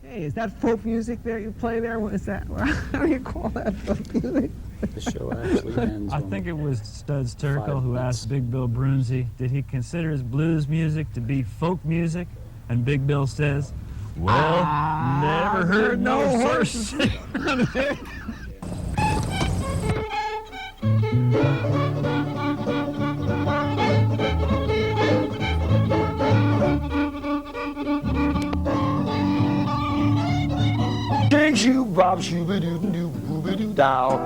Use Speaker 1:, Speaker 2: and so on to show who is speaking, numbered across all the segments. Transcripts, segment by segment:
Speaker 1: Hey, is that folk music there you play there? What is that? How do you call that folk music?
Speaker 2: The show actually ends.
Speaker 3: I think it was Studs Terkel who asked Big Bill Brunzi, did he consider his blues music to be folk music? And Big Bill says, well, never heard no horse.
Speaker 2: Ding shoo bob shooby doo doo booby doo dow.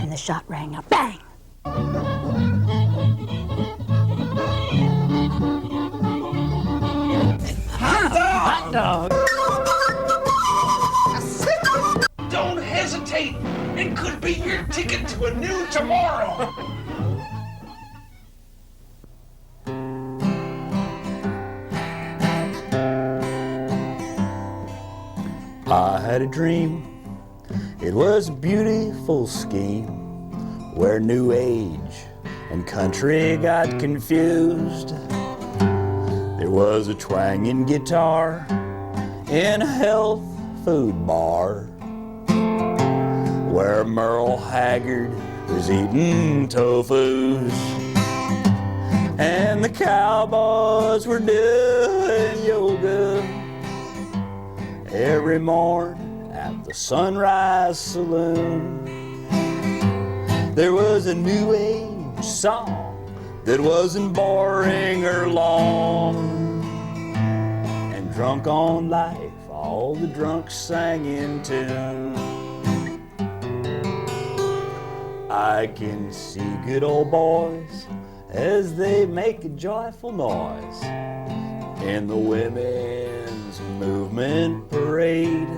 Speaker 4: And the shot rang out, bang!
Speaker 1: Hot dog!
Speaker 5: Don't hesitate! It could be your ticket to a new tomorrow!
Speaker 2: I had a dream, it was a beautiful scheme, where new age and country got confused. There was a twanging guitar in a health food bar, where Merle Haggard was eating tofus, and the cowboys were doing yoga every morn at the Sunrise Saloon. There was a new age song that wasn't boring or long, and drunk on life, all the drunks sang in tune. I can see good old boys as they make a joyful noise in the women's movement parade,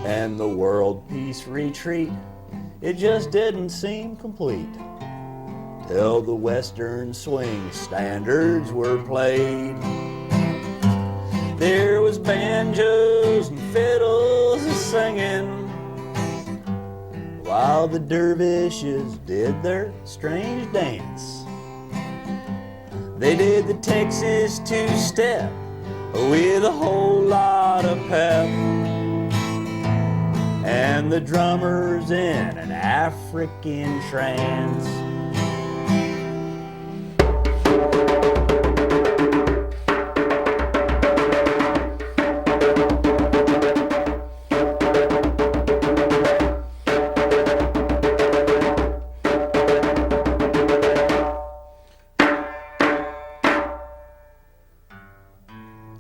Speaker 2: and the world peace retreat, it just didn't seem complete till the western swing standards were played. There was banjos and fiddles singing, while the dervishes did their strange dance. They did the Texas two-step with a whole lot of pep, and the drummers in an African trance.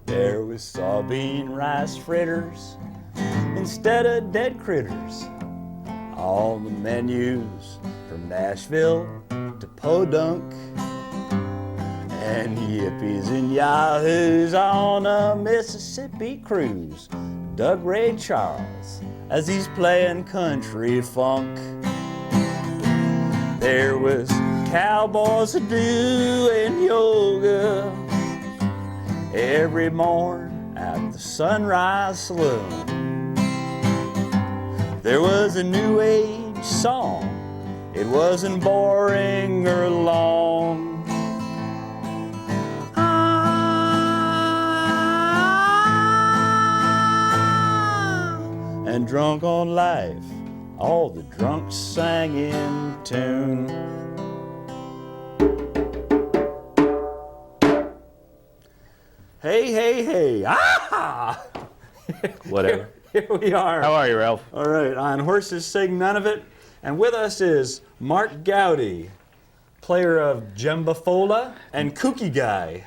Speaker 2: There was soybean rice fritters instead of dead critters on the menus from Nashville to Podunk, and hippies and yahoos on a Mississippi cruise dug Ray Charles as he's playing country funk. There was cowboys doing yoga every morn at the Sunrise Saloon. There was a new age song, it wasn't boring or long. And drunk on life, all the drunks sang in tune. Hey, hey, hey, ah!
Speaker 6: Whatever.
Speaker 2: Here we are.
Speaker 6: How are you, Ralph?
Speaker 2: All right, on Horses Sing None of It. And with us is Mark Gowdy, player of djembefola and kooky guy.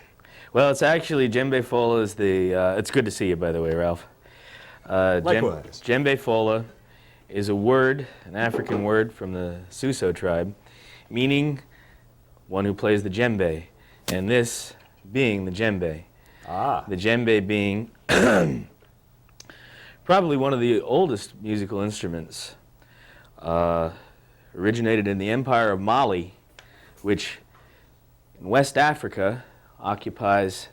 Speaker 6: Well, it's actually djembefola is the, it's good to see you, by the way, Ralph.
Speaker 2: Likewise.
Speaker 6: Djembefola is a word, an African word from the Suso tribe, meaning one who plays the djembe, and this being the djembe.
Speaker 2: Ah.
Speaker 6: The djembe being probably one of the oldest musical instruments. Originated in the Empire of Mali, which in West Africa occupies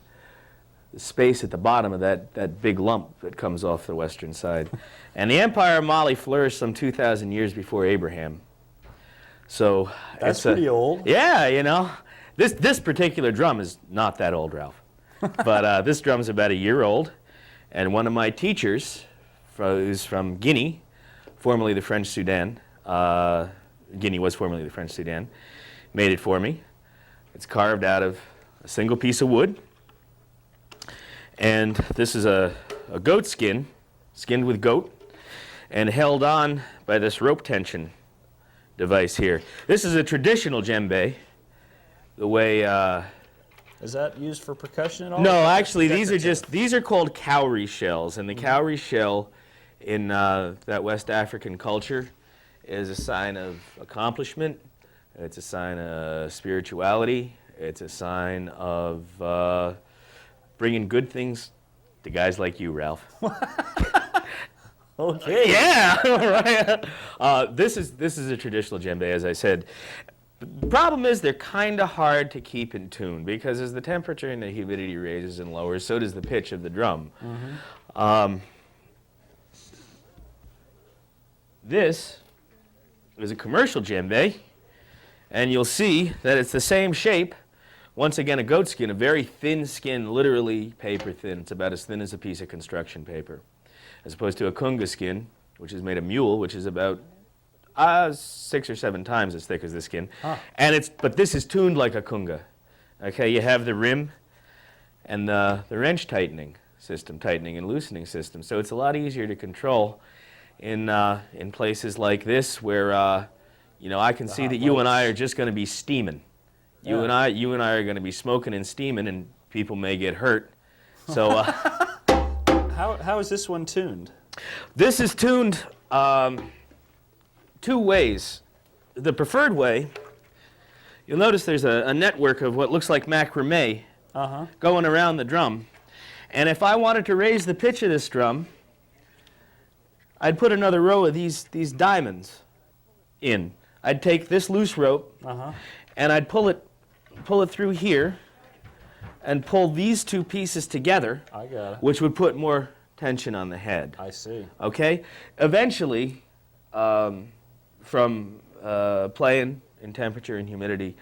Speaker 6: space at the bottom of that big lump that comes off the western side. And the Empire of Mali flourished some 2,000 years before Abraham. So
Speaker 2: That's
Speaker 6: it's
Speaker 2: pretty old.
Speaker 6: Yeah, you know. This particular drum is not that old, Ralph. But this drum's about a year old. And one of my teachers, who's from Guinea, formerly the French Sudan, Guinea was formerly the French Sudan, made it for me. It's carved out of a single piece of wood. And this is a goat skin, skinned with goat, and held on by this rope tension device here. This is a traditional djembe, the way...
Speaker 2: Is that used for percussion at all?
Speaker 6: No, actually, these are called cowrie shells, and the cowrie shell in that West African culture is a sign of accomplishment. It's a sign of spirituality. It's a sign of bringing good things to guys like you, Ralph.
Speaker 2: Okay.
Speaker 6: Yeah, right. This is a traditional djembe, as I said. The problem is they're kind of hard to keep in tune because as the temperature and the humidity raises and lowers, so does the pitch of the drum. This is a commercial djembe, and you'll see that it's the same shape. Once again, a goat skin, a very thin skin, literally paper thin. It's about as thin as a piece of construction paper, as opposed to a kunga skin, which is made of mule, which is about 6 or 7 times as thick as this skin. And but this is tuned like a kunga. Okay, you have the rim and the wrench tightening system, tightening and loosening system. So it's a lot easier to control in places like this where you know, I can see that you and I are just going to be steaming. You and I are going to be smoking and steaming, and people may get hurt. So
Speaker 2: How is this one tuned?
Speaker 6: this is tuned 2 ways. The preferred way, you'll notice there's a network of what looks like macrame going around the drum. And if I wanted to raise the pitch of this drum, I'd put another row of these diamonds in. I'd take this loose rope and I'd pull it through here and pull these 2 pieces together,
Speaker 2: I got it.
Speaker 6: which would put more tension on the head.
Speaker 2: I see.
Speaker 6: Okay? Eventually, from playing in temperature and humidity,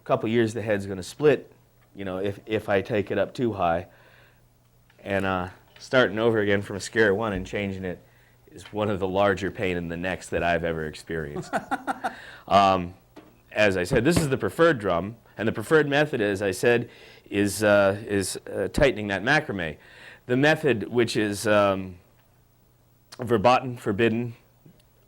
Speaker 6: a couple years the head's going to split, you know, if I take it up too high. And starting over again from square one and changing it is one of the larger pain in the necks that I've ever experienced. As I said, this is the preferred drum, and the preferred method, as I said, is tightening that macrame. The method, which is verboten, forbidden,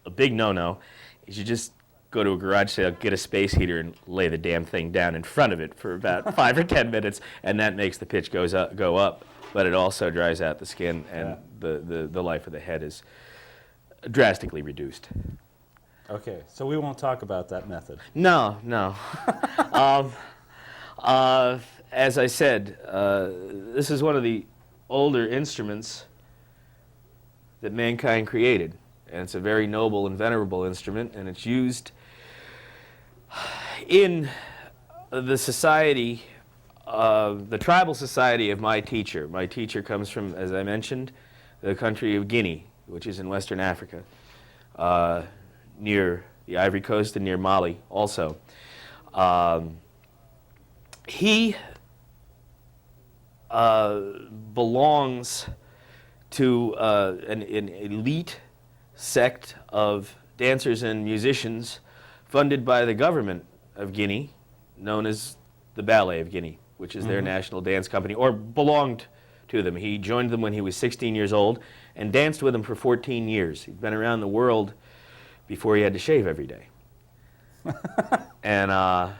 Speaker 6: a big no-no, is you just go to a garage sale, get a space heater, and lay the damn thing down in front of it for about 5 or 10 minutes, and that makes the pitch go up. But it also dries out the skin, and the life of the head is drastically reduced.
Speaker 2: Okay, so we won't talk about that method.
Speaker 6: No. As I said, this is one of the older instruments that mankind created. And it's a very noble and venerable instrument, and it's used in the society, the tribal society of my teacher. My teacher comes from, as I mentioned, the country of Guinea, which is in Western Africa, near the Ivory Coast and near Mali also. He belongs to an elite sect of dancers and musicians funded by the government of Guinea, known as the Ballet of Guinea, which is their national dance company, or belonged to them. He joined them when he was 16 years old and danced with them for 14 years. He'd been around the world before he had to shave every day. And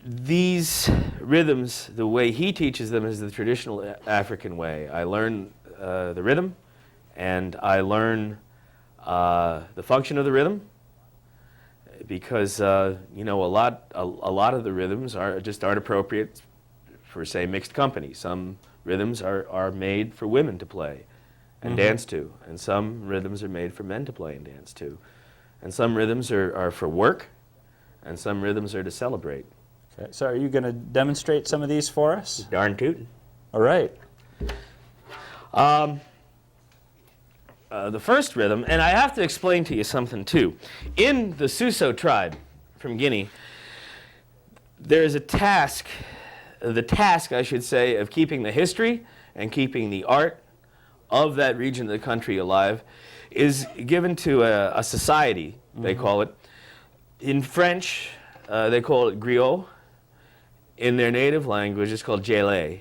Speaker 6: these rhythms, the way he teaches them is the traditional African way. I learn the rhythm, and I learn the function of the rhythm, because you know, a lot of the rhythms just aren't appropriate for, say, mixed company. Some rhythms are made for women to play and dance to, and some rhythms are made for men to play and dance to, and some rhythms are for work, and some rhythms are to celebrate.
Speaker 2: Okay, so are you going to demonstrate some of these for us?
Speaker 6: Darn tootin'.
Speaker 2: All right.
Speaker 6: The first rhythm, and I have to explain to you something too. In the Suso tribe from Guinea, there's a task, I should say, of keeping the history and keeping the art of that region of the country alive is given to a society, they call it. In French, they call it griot. In their native language, it's called djele.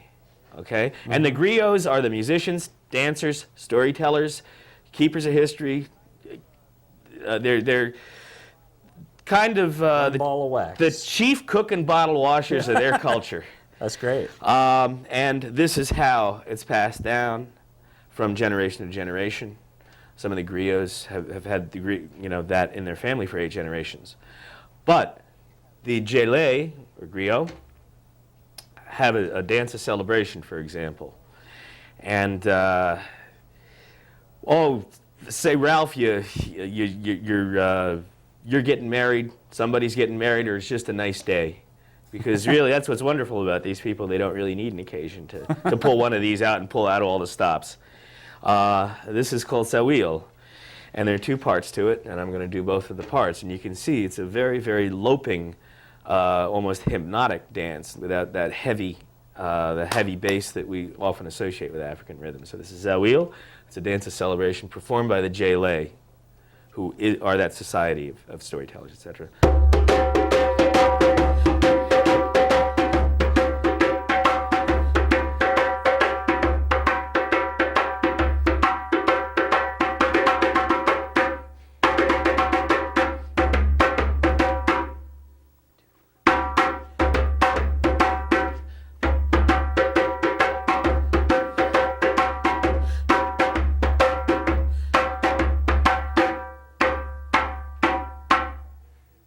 Speaker 6: Okay? And the griots are the musicians, dancers, storytellers, keepers of history. They're kind of
Speaker 2: ball of wax.
Speaker 6: the chief cook and bottle washers of their culture.
Speaker 2: That's great.
Speaker 6: And this is how it's passed down from generation to generation. Some of the griots have had that in their family for 8 generations. But the djele, or griot, have a dance of celebration, for example. And say Ralph, you're getting married, somebody's getting married, or it's just a nice day. Because really, that's what's wonderful about these people. They don't really need an occasion to pull one of these out and pull out all the stops. This is called sawil, and there are 2 parts to it, and I'm going to do both of the parts. And you can see it's a very, very loping, almost hypnotic dance without that heavy, the heavy bass that we often associate with African rhythms. So this is sawil. It's a dance of celebration performed by the djele, who are that society of storytellers, etc.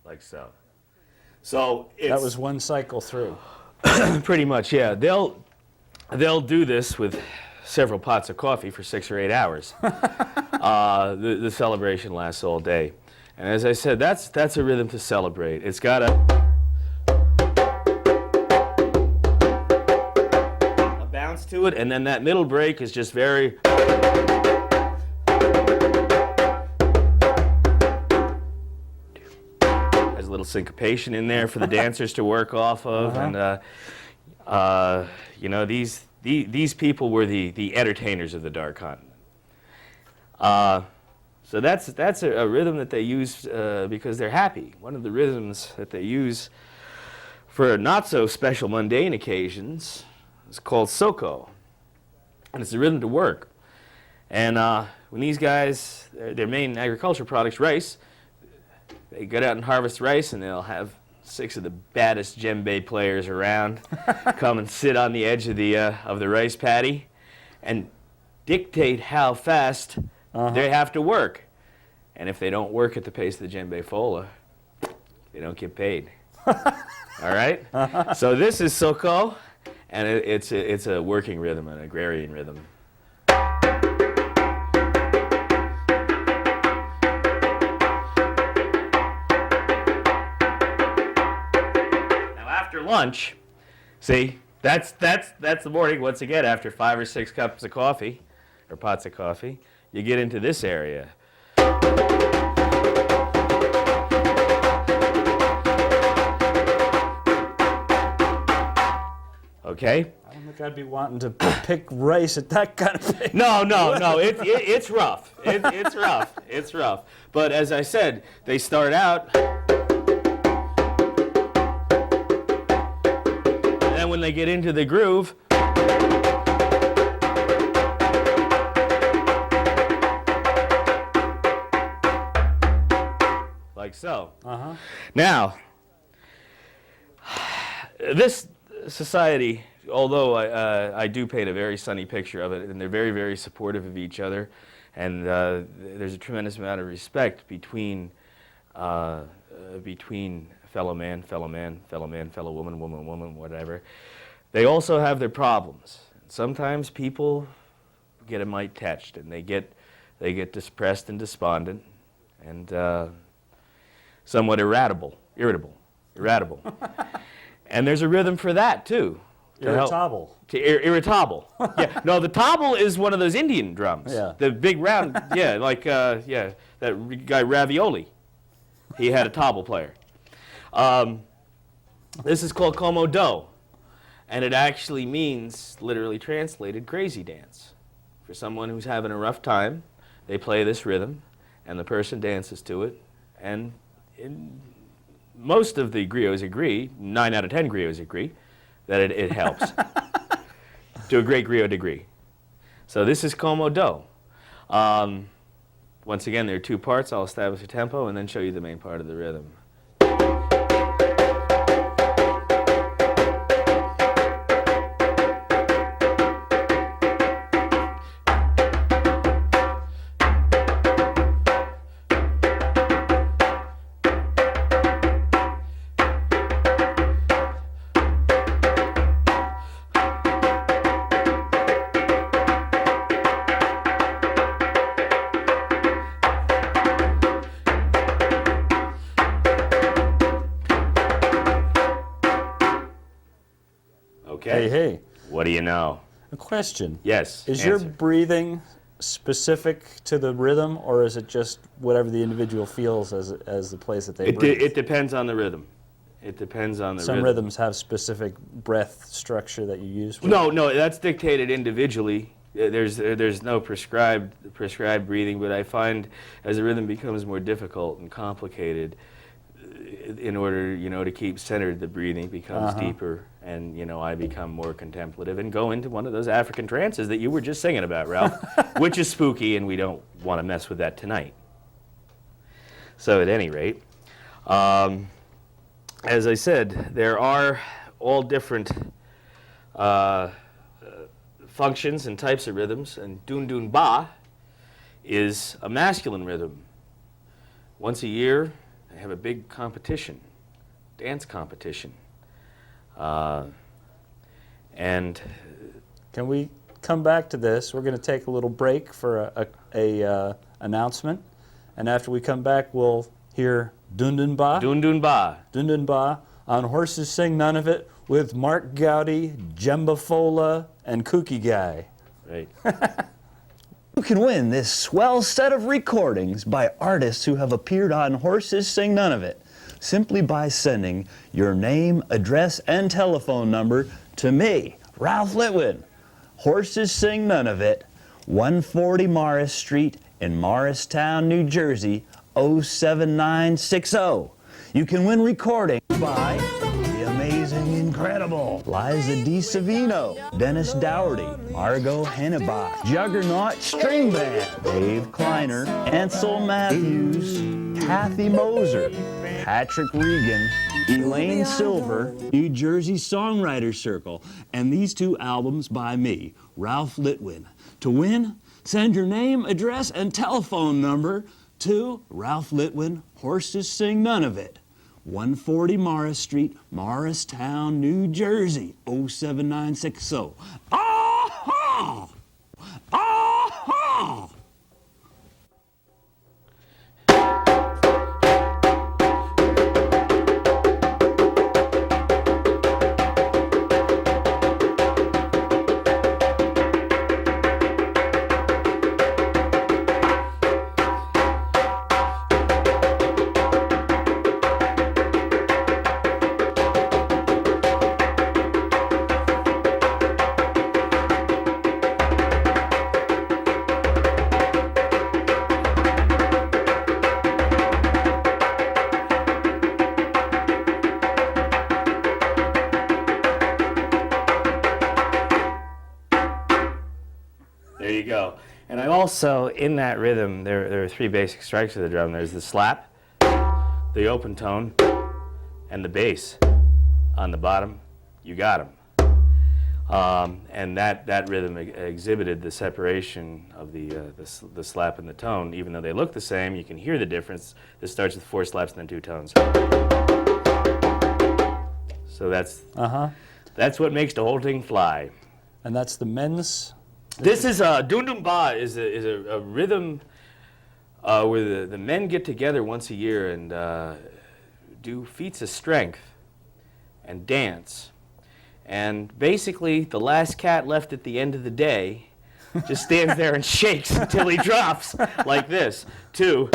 Speaker 6: Like so. So it's
Speaker 2: That was one cycle through.
Speaker 6: pretty much, yeah. They'll do this with several pots of coffee for 6 or 8 hours. The celebration lasts all day, and as I said, that's a rhythm to celebrate. It's got a bounce to it, and then that middle break is just very. There's a little syncopation in there for the dancers to work off of, and these people were the entertainers of the Dark Continent. So that's a rhythm that they use because they're happy. One of the rhythms that they use for not so special mundane occasions is called soko, and it's a rhythm to work. And when these guys, their main agricultural product's rice, they get out and harvest rice, and they'll have 6 of the baddest djembe players around come and sit on the edge of the rice paddy and dictate how fast they have to work. And if they don't work at the pace of the djembefola, they don't get paid. All right? So this is soko, and it's a working rhythm, an agrarian rhythm. Lunch, see, that's the morning. Once again, after 5 or 6 cups of coffee, or pots of coffee, you get into this area. Okay.
Speaker 2: I don't think I'd be wanting to pick rice at that kind of pace.
Speaker 6: No. It's rough. It's rough. It's rough. But as I said, they start out. When they get into the groove, like so. Now, this society, although I do paint a very sunny picture of it, and they're very, very supportive of each other, and there's a tremendous amount of respect between fellow man, fellow woman, woman, whatever. They also have their problems. Sometimes people get a mite touched, and they get depressed and despondent, and somewhat irritable. And there's a rhythm for that, too.
Speaker 2: Irritable.
Speaker 6: Irritable. Yeah. No, the tabla is one of those Indian drums.
Speaker 2: Yeah.
Speaker 6: The big round, that guy Ravioli. He had a tabla player. This is called Komodo. And it actually means, literally translated, crazy dance. For someone who's having a rough time, they play this rhythm, and the person dances to it. And most of the griots agree, 9 out of 10 griots agree, that it helps to a great griot degree. So this is Komodo. Once again, there are 2 parts. I'll establish a tempo and then show you the main part of the rhythm. Okay.
Speaker 2: Hey.
Speaker 6: What do you know?
Speaker 2: A question.
Speaker 6: Yes.
Speaker 2: Is
Speaker 6: answer.
Speaker 2: your breathing specific to the rhythm, or is it just whatever the individual feels as the place that they breathe?
Speaker 6: It depends on the rhythm. It depends on the rhythm.
Speaker 2: Some rhythms have specific breath structure that you use.
Speaker 6: No, that's dictated individually. There's no prescribed breathing, but I find as the rhythm becomes more difficult and complicated, in order to keep centered, the breathing becomes deeper, and I become more contemplative and go into one of those African trances that you were just singing about, Ralph, which is spooky, and we don't want to mess with that tonight. So at any rate, as I said, there are all different functions and types of rhythms, and Dundumba is a masculine rhythm. Once a year, they have a big competition, dance competition. And
Speaker 2: can we come back to this? We're going to take a little break for a announcement, and after we come back, we'll hear Dundumba. Dundumba on Horses Sing None of It with Mark Gowdy, djembefola, and Kooky Guy.
Speaker 6: right.
Speaker 2: You can win this swell set of recordings by artists who have appeared on Horses Sing None of It simply by sending your name, address, and telephone number to me, Ralph Litwin. Horses Sing None of It, 140 Morris Street in Morristown, New Jersey, 07960. You can win recordings by the amazing, incredible Liza DiSavino, Dennis Dougherty, Margot Hennebach, Juggernaut String Band, Dave Kleiner, Ansel Matthews, Kathy Moser, Patrick Regan, Elaine Silver, New Jersey Songwriters Circle, and these 2 albums by me, Ralph Litwin. To win, send your name, address, and telephone number to Ralph Litwin, Horses Sing None of It, 140 Morris Street, Morristown, New Jersey, 07960. Ah-ha! Ah-ha!
Speaker 6: There you go. And I also, in that rhythm, there are 3 basic strikes of the drum. There's the slap, the open tone, and the bass. On the bottom, you got 'em. And that rhythm exhibited the separation of the slap and the tone. Even though they look the same, you can hear the difference. This starts with 4 slaps and then 2 tones. So that's what makes the whole thing fly.
Speaker 2: And that's the men's.
Speaker 6: This is Dundumba is a rhythm where the men get together once a year and do feats of strength. and dance. And basically, the last cat left at the end of the day just stands there and shakes until he drops, like this. 2.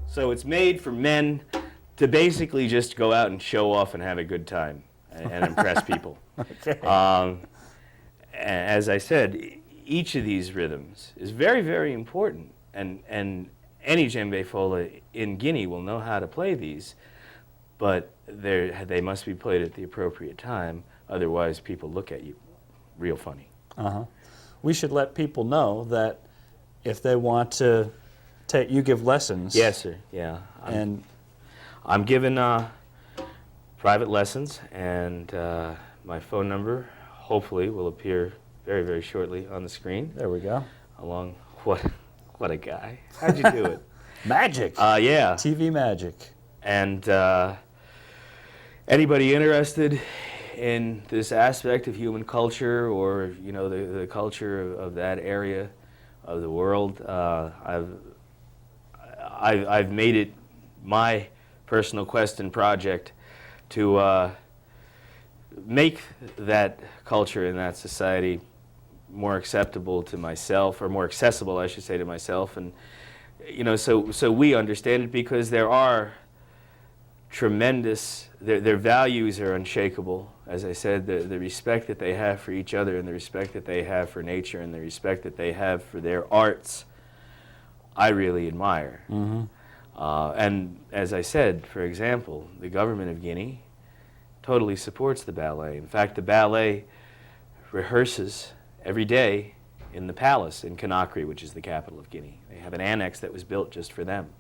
Speaker 6: So it's made for men to basically just go out and show off and have a good time and impress people.
Speaker 2: Okay.
Speaker 6: As I said, each of these rhythms is very, very important, and any djembefola in Guinea will know how to play these, but they must be played at the appropriate time, otherwise people look at you real funny.
Speaker 2: Uh-huh. We should let people know that if they want to take, you give lessons.
Speaker 6: Yes, sir. Yeah. I'm giving private lessons, and my phone number hopefully will appear very, very shortly on the screen.
Speaker 2: There we go.
Speaker 6: Along what a guy. How'd you do it?
Speaker 2: Magic.
Speaker 6: Yeah.
Speaker 2: TV magic.
Speaker 6: And anybody interested in this aspect of human culture, or the culture of that area of the world, I've made it my personal quest and project to make that culture and that society more acceptable to myself, or more accessible, I should say, to myself. And so we understand it, because there are tremendous, their values are unshakable. As I said, the respect that they have for each other, and the respect that they have for nature, and the respect that they have for their arts, I really admire.
Speaker 2: Mm-hmm.
Speaker 6: And as I said, for example, the government of Guinea totally supports the ballet. In fact, the ballet rehearses every day in the palace in Conakry, which is the capital of Guinea. They have an annex that was built just for them.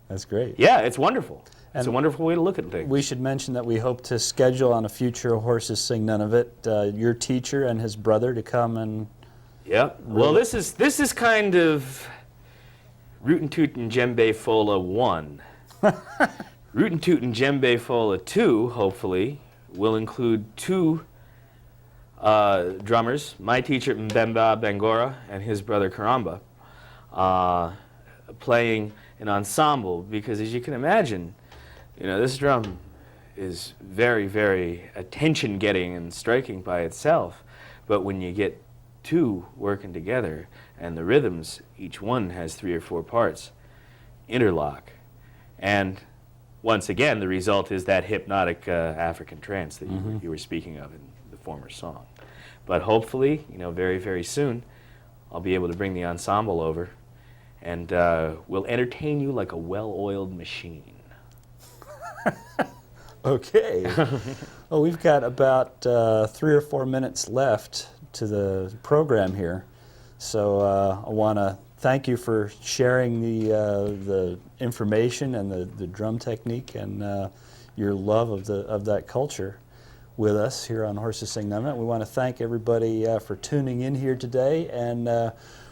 Speaker 2: That's great.
Speaker 6: Yeah, it's wonderful. It's a
Speaker 2: And
Speaker 6: wonderful way to look at things.
Speaker 2: We should mention that we hope to schedule on a future Horses Sing None of It, your teacher and his brother to come and...
Speaker 6: Yeah. Well, this is kind of Rootin' Tootin' Djembefola 1. Rootin' Tootin' Djembefola 2, hopefully, will include 2 drummers, my teacher Mbemba Bangora and his brother Karamba, playing an ensemble, because as you can imagine, this drum is very, very attention-getting and striking by itself, but when you get 2 working together, and the rhythms, each one has 3 or 4 parts, interlock, and once again, the result is that hypnotic African trance that you were speaking of in the former song. But hopefully, very, very soon, I'll be able to bring the ensemble over, and we'll entertain you like a well-oiled machine.
Speaker 2: Okay. Well, we've got about 3 or 4 minutes left to the program here. So I want to thank you for sharing the information and the drum technique and your love of that culture with us here on Horses Sing None of It. We want to thank everybody for tuning in here today, and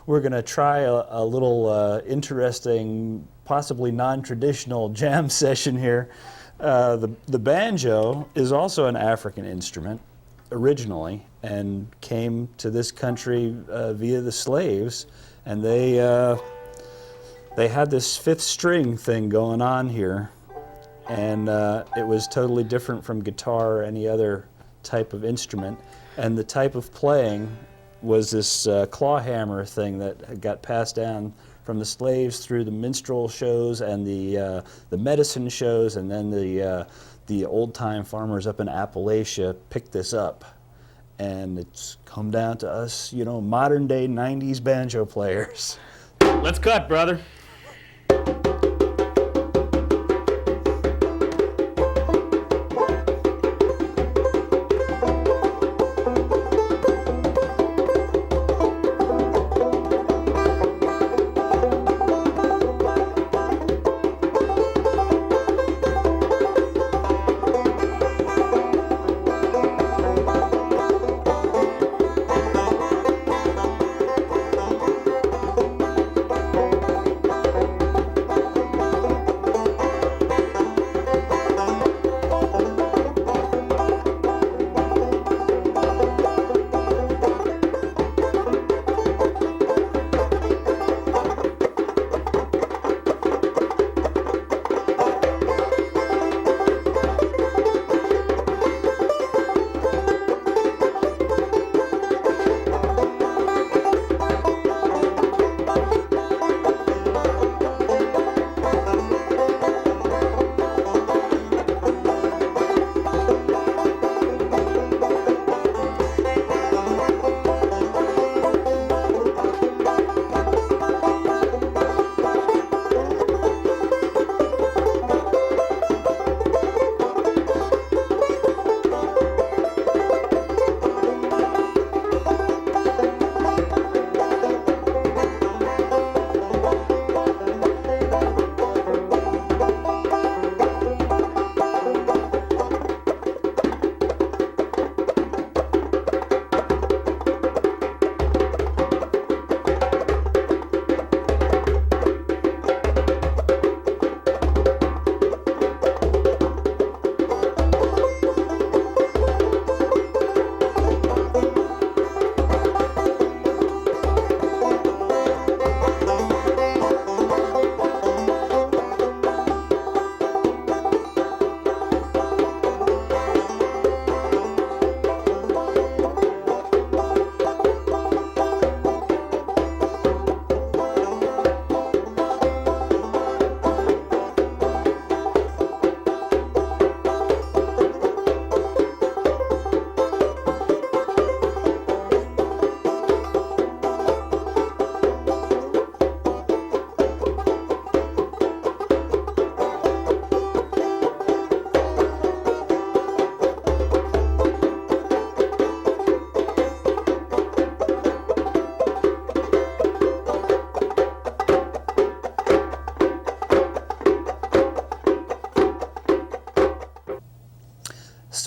Speaker 2: we're going to try a little interesting, possibly non-traditional jam session here. The banjo is also an African instrument originally, and came to this country via the slaves, and they had this 5th string thing going on here, and it was totally different from guitar or any other type of instrument, and the type of playing was this claw hammer thing that got passed down from the slaves through the minstrel shows and the medicine shows, and then the old-time farmers up in Appalachia picked this up, and it's come down to us, modern-day 90s banjo players.
Speaker 6: Let's cut, brother.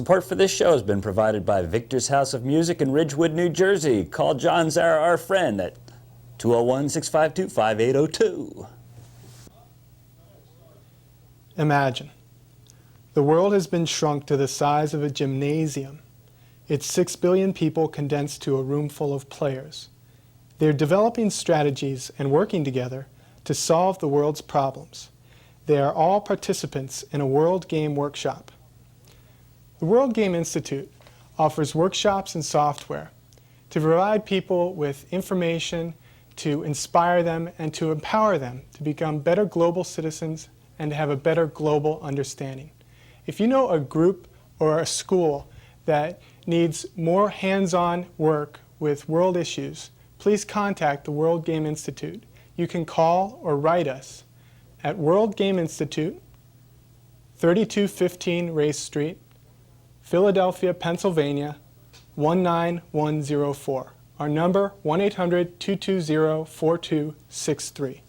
Speaker 2: Support for this show has been provided by Victor's House of Music in Ridgewood, New Jersey. Call John Zara, our friend, at 201-652-5802.
Speaker 7: Imagine. The world has been shrunk to the size of a gymnasium. It's 6 billion people condensed to a room full of players. They're developing strategies and working together to solve the world's problems. They are all participants in a World Game Workshop. The World Game Institute offers workshops and software to provide people with information, to inspire them, and to empower them to become better global citizens and to have a better global understanding. If you know a group or a school that needs more hands-on work with world issues, please contact the World Game Institute. You can call or write us at World Game Institute, 3215 Race Street, Philadelphia, Pennsylvania, 19104. Our number, 1-800-220-4263.